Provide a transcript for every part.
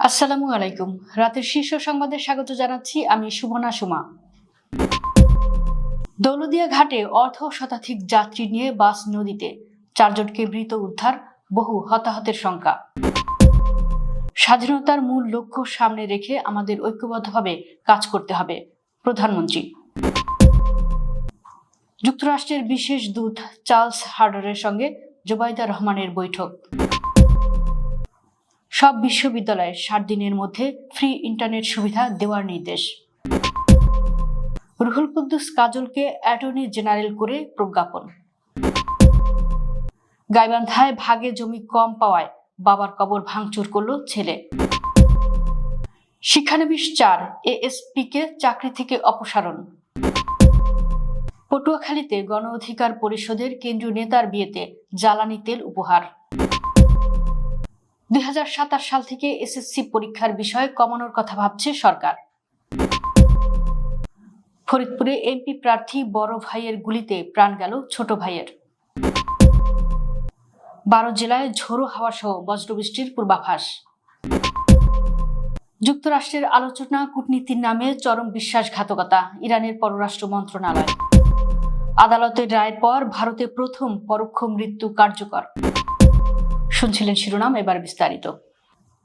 আসসালামু আলাইকুম। রাতের শীর্ষ সংবাদে স্বাগত জানাচ্ছি আমি সুমনা সুমা। দৌলতদিয়া ঘাটে অর্ধ শতাধিক যাত্রী নিয়ে বাস নদীতে, 4 জনকে মৃত উদ্ধার, বহু হতাহতের শঙ্কা। স্বাধীনতার মূল লক্ষ্য সামনে রেখে আমাদের ঐক্যবদ্ধভাবে কাজ করতে হবে, প্রধানমন্ত্রী। যুক্তরাষ্ট্রের বিশেষ দূত চার্লস হার্ডারের সঙ্গে জোবাইদা রহমানের বৈঠক। সব বিশ্ববিদ্যালয়ে 60 দিনের মধ্যে ফ্রি ইন্টারনেট সুবিধা দেওয়ার নির্দেশ। রুহুল কুদ্দুস কাজলকে অ্যাটর্নি জেনারেল করে প্রজ্ঞাপন। গাইবান্ধায় ভাগে জমি কম পাওয়ায় বাবার কবর ভাঙচুর করল ছেলে। শিক্ষানবিশ 4 এএসপিকে চাকরি থেকে অপসারণ। পটুয়াখালীতে গণ অধিকার পরিষদের কেন্দ্রীয় নেতার বিয়েতে জ্বালানি তেল উপহার। 2027 সাল থেকে এসএসসি পরীক্ষার বিষয় কমানোর কথা ভাবছে সরকার। ফরিদপুরে এমপি প্রার্থী বড় ভাইয়ের গুলিতে প্রাণ গেল ছোট ভাইয়ের। 12 জেলায় ঝোড়ো হাওয়া সহ বজ্রবৃষ্টির পূর্বাভাস। যুক্তরাষ্ট্রের আলোচনা কূটনীতির নামে চরম বিশ্বাসঘাতকতা, ইরানের পররাষ্ট্র মন্ত্রণালয়। আদালতের রায়ের পর ভারতে প্রথম পরোক্ষ মৃত্যু কার্যকর। শুনছিলেন শিরোনাম, এবার বিস্তারিত।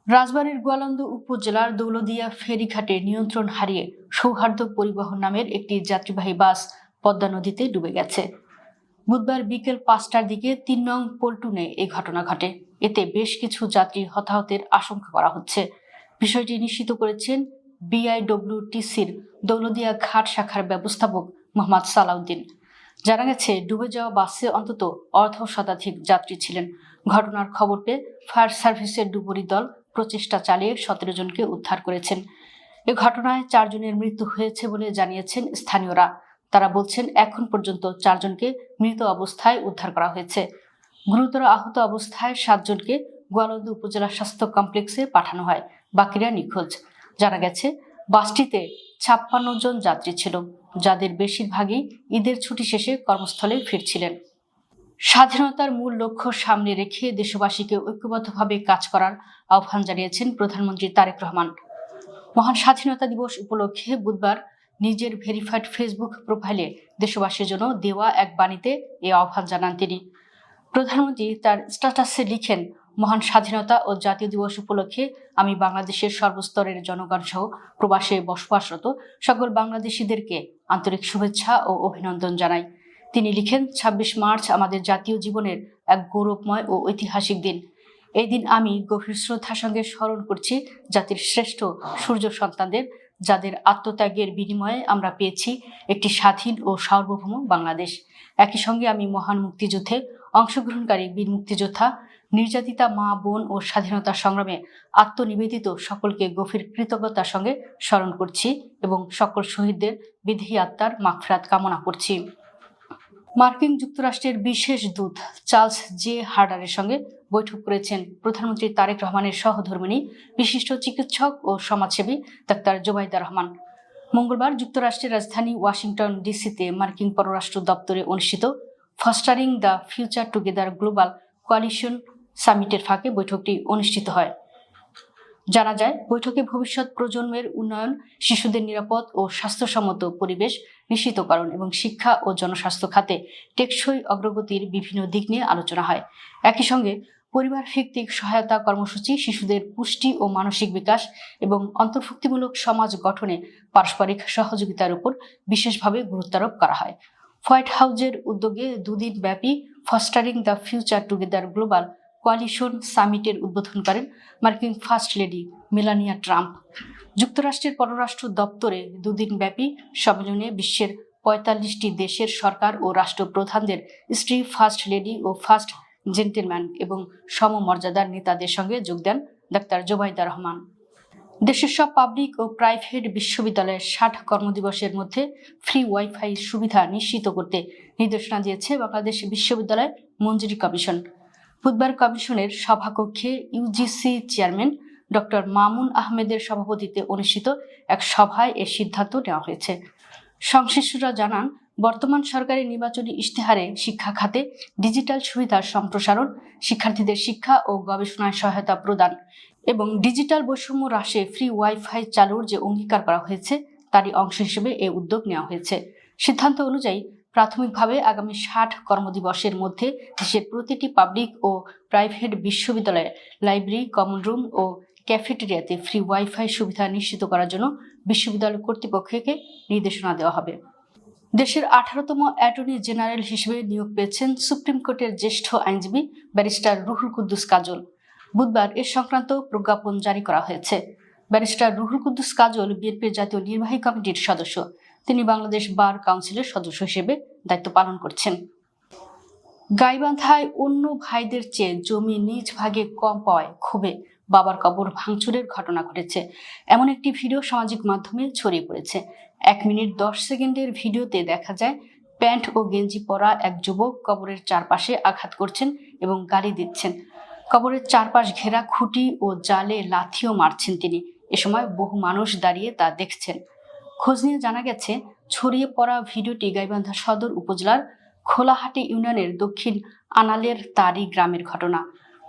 রাজবাড়ীর গোয়ালন্দ উপজেলার দৌলতদিয়া ফেরিঘাটে নিয়ন্ত্রণ হারিয়ে সৌহার্দ্য পরিবহন নামের একটি যাত্রীবাহী বাস পদ্মা নদীতে ডুবে গেছে। বুধবার বিকেল 5টার দিকে 3 নং পল্টুনে এই ঘটনা ঘটে। এতে বেশ কিছু যাত্রী হতাহতের আশঙ্কা করা হচ্ছে। বিষয়টি নিশ্চিত করেছেন বিআইডব্লিউটিসির দৌলতদিয়া ঘাট শাখার ব্যবস্থাপক মোহাম্মদ সালাউদ্দিন। জানা গেছে, ডুবে যাওয়া বাসে অন্তত অর্ধ শতাধিক যাত্রী ছিলেন। ঘটনার খবর পেয়ে ফায়ার সার্ভিসের ডুবুরি দল প্রচেষ্টা চালিয়ে 17 জনকে উদ্ধার করেছেন। এ ঘটনায় 4 জনের মৃত্যু হয়েছে বলে জানিয়েছেন স্থানীয়রা। তারা বলছেন, এখন পর্যন্ত 4 জনকে মৃত অবস্থায় উদ্ধার করা হয়েছে। গুরুতর আহত অবস্থায় 7 জনকে গোয়ালন্দ উপজেলা স্বাস্থ্য কমপ্লেক্সে পাঠানো হয়, বাকিরা নিখোঁজ। জানা গেছে, বাসটিতে 56 জন যাত্রী ছিল, যাদের বেশিরভাগই ঈদের ছুটি শেষে কর্মস্থলে ফিরছিলেন। স্বাধীনতার মূল লক্ষ্য সামনে রেখে দেশবাসীকে ঐক্যবদ্ধভাবে কাজ করার আহ্বান জানিয়েছেন প্রধানমন্ত্রী তারেক রহমান। মহান স্বাধীনতা দিবস উপলক্ষে বুধবার নিজের ভেরিফাইড ফেসবুক প্রোফাইলে দেশবাসীর জন্য দেওয়া এক বাণীতে এই আহ্বান জানান তিনি। প্রধানমন্ত্রী তার স্ট্যাটাসে লিখেন, মহান স্বাধীনতা ও জাতীয় দিবস উপলক্ষে আমি বাংলাদেশের সর্বস্তরের জনগণ সহ প্রবাসে বসবাসরত সকল বাংলাদেশিদেরকে আন্তরিক শুভেচ্ছা ও অভিনন্দন জানাই। তিনি লিখেন, 26 মার্চ আমাদের জাতীয় জীবনের এক গৌরবময় ও ঐতিহাসিক দিন। এই দিন আমি গভীর শ্রদ্ধার সঙ্গে স্মরণ করছি জাতির শ্রেষ্ঠ সূর্য সন্তানদের, যাদের আত্মত্যাগের বিনিময়ে আমরা পেয়েছি একটি স্বাধীন ও সার্বভৌম বাংলাদেশ। একই সঙ্গে আমি মহান মুক্তিযুদ্ধে অংশগ্রহণকারী বীর মুক্তিযোদ্ধা, নির্যাতিতা মা বোন ও স্বাধীনতা সংগ্রামে আত্মনিবেদিত সকলকে গভীর কৃতজ্ঞতার সঙ্গে স্মরণ করছি এবং সকল শহীদদের বিদেহী আত্মার মাগফিরাত কামনা করছি। মার্কিন যুক্তরাষ্ট্রের বিশেষ দূত চার্লস জে হার্ডারের সঙ্গে বৈঠক করেছেন প্রধানমন্ত্রী তারেক রহমানের সহধর্মিণী বিশিষ্ট চিকিৎসক ও সমাজসেবী ডাক্তার জোবাইদা রহমান। মঙ্গলবার যুক্তরাষ্ট্রের রাজধানী ওয়াশিংটন ডিসিতে মার্কিন পররাষ্ট্র দপ্তরে অনুষ্ঠিত fostering the future together global coalition সামিটের ফাঁকে বৈঠকটি অনুষ্ঠিত হয়। জানা যায়, বৈঠকে ভবিষ্যৎ প্রজন্মের উন্নয়ন, শিশুদের নিরাপদ ও স্বাস্থ্যসম্মত পরিবেশ নিশ্চিতকরণ এবং শিক্ষা ও জনস্বাস্থ্য খাতে টেকসই অগ্রগতির বিভিন্ন দিক নিয়ে আলোচনা হয়। একই সঙ্গে পরিবার ভিত্তিক সহায়তা কর্মসূচি, শিশুদের পুষ্টি ও মানসিক বিকাশ এবং অন্তর্ভুক্তিমূলক সমাজ গঠনে পারস্পরিক সহযোগিতার উপর বিশেষভাবে গুরুত্বারোপ করা হয়। হোয়াইট হাউজের উদ্যোগে 2 দিন ব্যাপী fostering the future together global coalition সামিটের উদ্বোধন করেন মার্কিন ফার্স্ট লেডি মেলানিয়া ট্রাম্প। যুক্তরাষ্ট্রের পররাষ্ট্র দপ্তরে 2 দিন ব্যাপী সম্মেলনে বিশ্বের 45টি দেশের সরকার ও রাষ্ট্রপ্রধানদের স্ত্রী, ফার্স্ট লেডি ও ফার্স্ট জেন্টেলম্যান এবং সমমর্যাদার নেতাদের সঙ্গে যোগ দেন ডাক্তার জোবাইদা রহমান। দেশের সব পাবলিক ও প্রাইভেট বিশ্ববিদ্যালয়ের 60 কর্মদিবসের মধ্যে ফ্রি ওয়াইফাই সুবিধা নিশ্চিত করতে নির্দেশনা দিয়েছে বাংলাদেশ বিশ্ববিদ্যালয় মঞ্জুরি কমিশন। বুধবার কমিশনের সভাকক্ষে ইউজিসি চেয়ারম্যান ডক্টর মামুন আহমেদের সভাপতিত্বে অনুষ্ঠিত এক সভায় এ সিদ্ধান্ত নেওয়া হয়েছে। সংশ্লিষ্টরা জানান, বর্তমান সরকারের নির্বাচনী ইশতেহারে শিক্ষা খাতে ডিজিটাল সুবিধার সম্প্রসারণ, শিক্ষার্থীদের শিক্ষা ও গবেষণায় সহায়তা প্রদান এবং ডিজিটাল বৈষম্য হ্রাসে ফ্রি ওয়াইফাই চালুর যে অঙ্গীকার করা হয়েছে তারই অংশ হিসেবে এই উদ্যোগ নেওয়া হয়েছে। সিদ্ধান্ত অনুযায়ী প্রাথমিকভাবে আগামী 60 কর্মদিবসের মধ্যে দেশের প্রতিটি পাবলিক ও প্রাইভেট বিশ্ববিদ্যালয়ে লাইব্রেরি, কমন রুম ও ক্যাফেটেরিয়াতে ফ্রি ওয়াইফাই সুবিধা নিশ্চিত করার জন্য বিশ্ববিদ্যালয় কর্তৃপক্ষকে নির্দেশনা দেওয়া হবে। দেশের 18তম অ্যাটর্নি জেনারেল হিসেবে নিয়োগ পেয়েছেন সুপ্রিম কোর্টের জ্যেষ্ঠ আইনজীবী ব্যারিস্টার রুহুল কুদ্দুস কাজল। বুধবার এ সংক্রান্ত প্রজ্ঞাপন জারি করা হয়েছে। ব্যারিস্টার রুহুল কুদ্দুস কাজল বিএনপির জাতীয় নির্বাহী কমিটির সদস্য। তিনি বাংলাদেশ বার কাউন্সিলের সদস্য হিসেবে দায়িত্ব পালন করছেন। গাইবান্ধায় অন্য ভাইদের চেয়ে জমি নিজ ভাগে কম পাওয়ায় ক্ষোভে বাবার কবর ভাঙচুরের ঘটনা ঘটেছে। এমন একটি ভিডিও সামাজিক মাধ্যমে ছড়িয়ে পড়েছে। 1 মিনিট 10 সেকেন্ডের ভিডিওতে দেখা যায় প্যান্ট ও গেঞ্জি পরা এক যুবক কবরের চারপাশে আঘাত করছেন এবং গালি দিচ্ছেন। কবরের চারপাশ ঘেরা খুঁটি ও জালে লাথিও মারছেন তিনি। এ সময় বহু মানুষ দাঁড়িয়ে তা দেখছেন। খোঁজ নিয়ে জানা গেছে, ছড়িয়ে পড়া ভিডিওটি গাইবান্ধা সদর উপজেলার খোলাহাটি ইউনিয়নের দক্ষিণ আনালের তারি গ্রামের ঘটনা।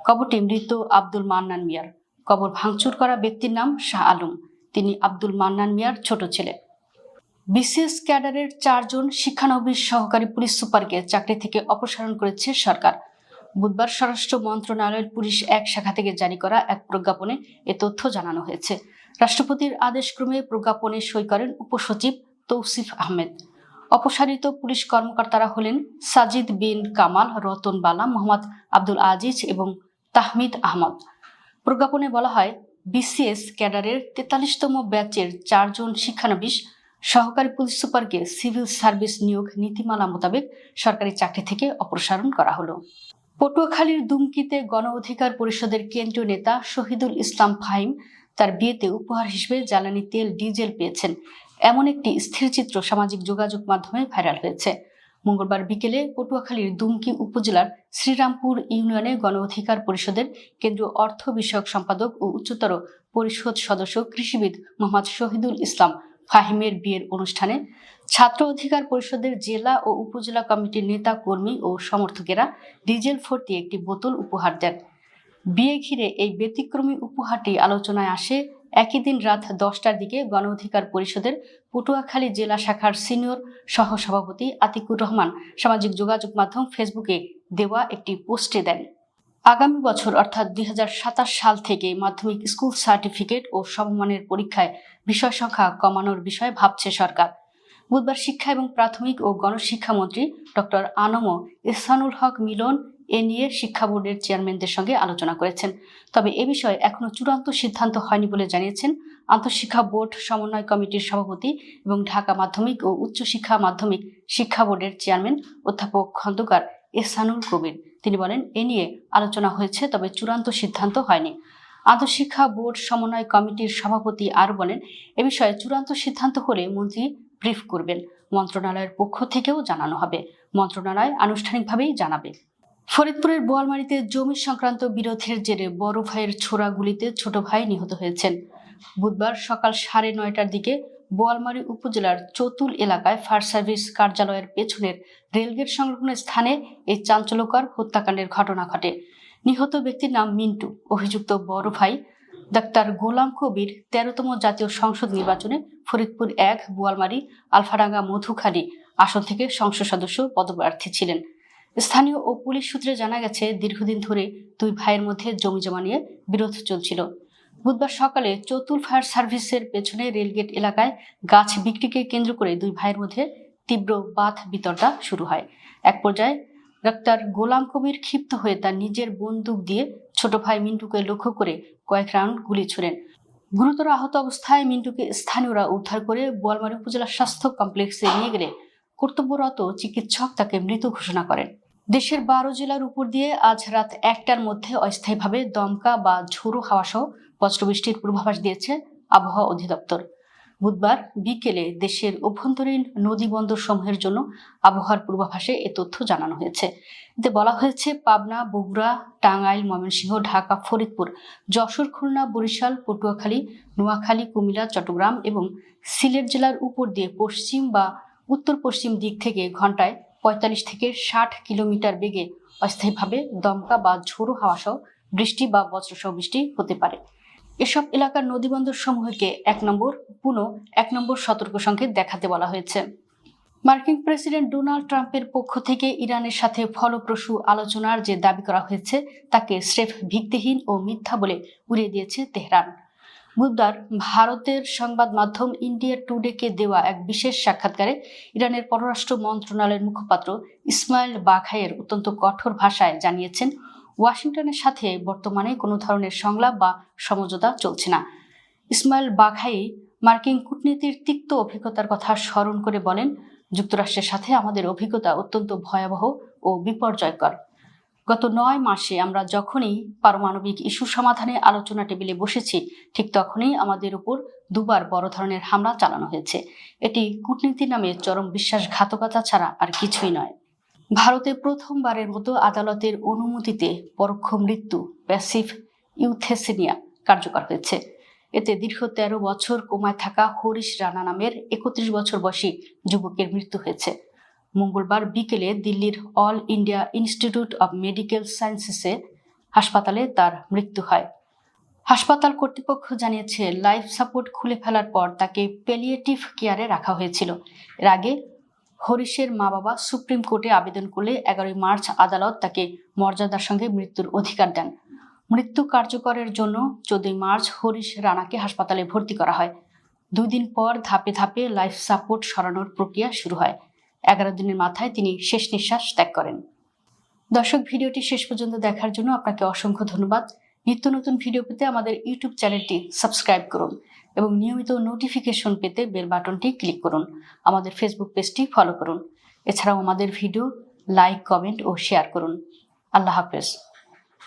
কবরটি মৃত আব্দুল মান্নান মিয়ার। কবর ভাঙচুর করা ব্যক্তির নাম শাহ আলম। তিনি আব্দুল মান্নান মিয়ার ছোট ছেলে। বিসিএস ক্যাডারের 4 জন শিক্ষানবিশ সহকারী পুলিশ সুপারকে চাকরি থেকে অপসারণ করেছে সরকার। বুধবার স্বরাষ্ট্র মন্ত্রণালয়ের পুলিশ 1 শাখা থেকে জারি করা এক প্রজ্ঞাপনে এ তথ্য জানানো হয়েছে। রাষ্ট্রপতির আদেশক্রমে প্রজ্ঞাপনে সই করেন উপসচিব তৌসিফ আহমেদ। অপসারিত পুলিশ কর্মকর্তারা হলেন সাজিদ বিন কামাল, রতন বালা, মোহাম্মদ আব্দুল আজিজ এবং তাহমিদ আহমদ। প্রজ্ঞাপনে বলা হয়, বিসিএস ক্যাডারের 43তম ব্যাচের 4 জন শিক্ষানবিশ সহকারী পুলিশ সুপারকে সিভিল সার্ভিস নিয়োগ নীতিমালা মোতাবেক সরকারি চাকরি থেকে অপসারণ করা হলো। পটুয়াখালীর দুমকিতে গণ অধিকার পরিষদের কেন্দ্রীয় নেতা শহীদুল ইসলাম ফাহিম তার বিয়েতে উপহার হিসেবে জ্বালানি তেল, ডিজেল পেয়েছেন, এমন একটি স্থিরচিত্র সামাজিক যোগাযোগ মাধ্যমে ভাইরাল হয়েছে। মঙ্গলবার বিকেলে পটুয়াখালীর দুমকি উপজেলার শ্রীরামপুর ইউনিয়নে গণ অধিকার পরিষদের কেন্দ্রীয় অর্থ বিষয়ক সম্পাদক ও উচ্চতর পরিষদ সদস্য কৃষিবিদ মোহাম্মদ শহীদুল ইসলাম ফাহিমের বিয়ের অনুষ্ঠানে ছাত্র অধিকার পরিষদের জেলা ও উপজেলা কমিটির নেতা কর্মী ও সমর্থকেরা ডিজেল ভর্তি একটি বোতল উপহার দেন। বিয়ে ঘিরে এই ব্যতিক্রমী উপহারটি আলোচনায় আসে একই দিন রাত 10টার দিকে গণ অধিকার পরিষদের পটুয়াখালী জেলা শাখার সিনিয়র সহসভাপতি আতিকুর রহমান সামাজিক যোগাযোগ মাধ্যম ফেসবুকে দেওয়া একটি পোস্টে দেন। আগামী বছর অর্থাৎ 2027 সাল থেকে মাধ্যমিক স্কুল সার্টিফিকেট ও সমমানের পরীক্ষায় বিষয় সংখ্যা কমানোর বিষয়ে ভাবছে সরকার। বুধবার শিক্ষা এবং প্রাথমিক ও গণশিক্ষা মন্ত্রী ডক্টর আনম ইহসানুল হক মিলন এ নিয়ে শিক্ষা বোর্ডের চেয়ারম্যানদের সঙ্গে আলোচনা করেছেন। তবে এ বিষয়ে এখনো চূড়ান্ত সিদ্ধান্ত হয়নি বলে জানিয়েছেন আন্তঃশিক্ষা বোর্ড সমন্বয় কমিটির সভাপতি এবং ঢাকা মাধ্যমিক ও উচ্চশিক্ষা মাধ্যমিক শিক্ষা বোর্ডের চেয়ারম্যান অধ্যাপক খন্দকার ইহসানুল কবির। তিনি বলেন, এ নিয়ে আলোচনা হয়েছে, তবে চূড়ান্ত সিদ্ধান্ত হয়নি। আন্তঃশিক্ষা বোর্ড সমন্বয় কমিটির সভাপতি আরও বলেন, এ বিষয়ে চূড়ান্ত সিদ্ধান্ত হলে মন্ত্রী ব্রিফ করবেন। মন্ত্রণালয়ের পক্ষ থেকেও জানানো হবে। মন্ত্রণালয় আনুষ্ঠানিকভাবেই জানাবে। ফরিদপুরের বোয়ালমারীতে জমি সংক্রান্ত বিরোধের জেরে বড় ভাইয়ের ছোড়া গুলিতে ছোট ভাই নিহত হয়েছেন। বুধবার সকাল 9:30টার দিকে বোয়ালমারী উপজেলার চতুল এলাকায় ফায়ার সার্ভিস কার্যালয়ের পেছনের রেলগেট সংলগ্ন স্থানে এই চাঞ্চল্যকর হত্যাকাণ্ডের ঘটনা ঘটে। নিহত ব্যক্তির নাম মিন্টু। অভিযুক্ত বড় ভাই ডাক্তার গোলাম কবির 13তম জাতীয় সংসদ নির্বাচনে ফরিদপুর 1, বোয়ালমারী, আলফাডাঙ্গা, মধুখালী আসন থেকে সংসদ সদস্য পদপ্রার্থী ছিলেন। স্থানীয় ও পুলিশ সূত্রে জানা গেছে, দীর্ঘদিন ধরে দুই ভাইয়ের মধ্যে জমি জমা নিয়ে বিরোধ চলছিল। বুধবার সকালে চতুল ফায়ার সার্ভিসের পেছনে রেলগেট এলাকায় গাছ বিক্রিকে কেন্দ্র করে দুই ভাইয়ের মধ্যে তীব্র বাদ বিতণ্ডা শুরু হয়। এক পর্যায়ে ডাক্তার গোলাম কবির ক্ষিপ্ত হয়ে তার নিজের বন্দুক দিয়ে ছোট ভাই মিন্টুকে লক্ষ্য করে কয়েক রাউন্ড গুলি ছোড়েন। গুরুতর আহত অবস্থায় মিন্টুকে স্থানীয়রা উদ্ধার করে বোয়ালমারী উপজেলা স্বাস্থ্য কমপ্লেক্সে নিয়ে গেলে কর্তব্যরত চিকিৎসক তাকে মৃত ঘোষণা করেন। দেশের 12 জেলার উপর দিয়ে আজ রাত 1টার মধ্যে অস্থায়ীভাবে দমকা বা ঝোড়ো হাওয়া সহ বজ্রবৃষ্টির পূর্বাভাস দিয়েছে আবহাওয়া অধিদপ্তর। বুধবার বিকেলে দেশের অভ্যন্তরীণ নদী বন্দর সমূহের জন্য আবহাওয়ার পূর্বাভাসে এ তথ্য জানানো হয়েছে। এতে বলা হয়েছে, পাবনা, বগুড়া, টাঙ্গাইল, ময়মনসিংহ, ঢাকা, ফরিদপুর, যশোর, খুলনা, বরিশাল, পটুয়াখালী, নোয়াখালী, কুমিল্লা, চট্টগ্রাম এবং সিলেট জেলার উপর দিয়ে পশ্চিম বা উত্তর পশ্চিম দিক থেকে ঘন্টায় 45 থেকে 60 কিলোমিটার বেগে অস্থায়ীভাবে দমকা বা ঝোড়ো হাওয়া সহ বৃষ্টি বা বজ্রসহ বৃষ্টি হতে পারে। এসব এলাকার নদীবন্দর সমূহকে 1 নম্বর সতর্ক সংকেত দেখাতে বলা হয়েছে। মার্কিন প্রেসিডেন্ট ডোনাল্ড ট্রাম্পের পক্ষ থেকে ইরানের সাথে ফলপ্রসূ আলোচনার যে দাবি করা হয়েছে তাকে স্রেফ ভিত্তিহীন ও মিথ্যা বলে উড়িয়ে দিয়েছে তেহরান। বুধবার ভারতের সংবাদ মাধ্যম ইন্ডিয়া টুডেকে দেওয়া এক বিশেষ সাক্ষাৎকারে ইরানের পররাষ্ট্র মন্ত্রণালয়ের মুখপাত্র ইসমাইল বাঘাইয়ের অত্যন্ত কঠোর ভাষায় জানিয়েছেন, ওয়াশিংটনের সাথে বর্তমানে কোনো ধরনের সংলাপ বা সমঝোতা চলছে না। ইসমাইল বাঘাই মার্কিন কূটনীতির তিক্ত অভিজ্ঞতার কথা স্মরণ করে বলেন, যুক্তরাষ্ট্রের সাথে আমাদের অভিজ্ঞতা অত্যন্ত ভয়াবহ ও বিপর্যয়কর। গত 9 মাসে আমরা যখনই পারমাণবিক ইস্যু সমাধানে আলোচনা টেবিলে বসেছি, ঠিক তখনই আমাদের উপর 2 বার বড় ধরনের হামলা চালানো হয়েছে। এটি কূটনীতি নামে চরম বিশ্বাসঘাতকতা ছাড়া আর কিছুই নয়। ভারতে প্রথমবারের মতো আদালতের অনুমতিতে পরোক্ষ মৃত্যু প্যাসিভ ইউথেসিনিয়া কার্যকর হয়েছে। এতে দীর্ঘ 13 বছর কোমায় থাকা হরিশ রানা নামের 31 বছর বয়সী যুবকের মৃত্যু হয়েছে। মঙ্গলবার বিকেলে দিল্লির All India Institute of Medical সায়েন্সেসে হাসপাতালে তার মৃত্যু হয়। হাসপাতাল কর্তৃপক্ষ জানিয়েছে, লাইফ সাপোর্ট খুলে ফেলার পর তাকে প্যালিয়েটিভ কেয়ারে রাখা হয়েছিল। এর আগে হরিশের মা-বাবা সুপ্রিম কোর্টে আবেদন করলে 11 মার্চ আদালত তাকে মর্যাদার সঙ্গে মৃত্যুর অধিকার দেন। মৃত্যু কার্যকরের জন্য 14 মার্চ হরিশ রানাকে হাসপাতালে ভর্তি করা হয়। 2 দিন পর ধাপে ধাপে লাইফ সাপোর্ট সরানোর প্রক্রিয়া শুরু হয়। 11 দিনের মাথায় তিনি শেষ নিঃশ্বাস ত্যাগ করেন। দর্শক, ভিডিওটি শেষ পর্যন্ত দেখার জন্য আপনাকে অসংখ্য ধন্যবাদ। নিত্য নতুন ভিডিও পেতে আমাদের ইউটিউব চ্যানেলটি সাবস্ক্রাইব করুন এবং নিয়মিত নোটিফিকেশন পেতে বেল বাটনটি ক্লিক করুন। আমাদের ফেসবুক পেজটি ফলো করুন। এছাড়াও আমাদের ভিডিও লাইক, কমেন্ট ও শেয়ার করুন। আল্লাহ হাফেজ।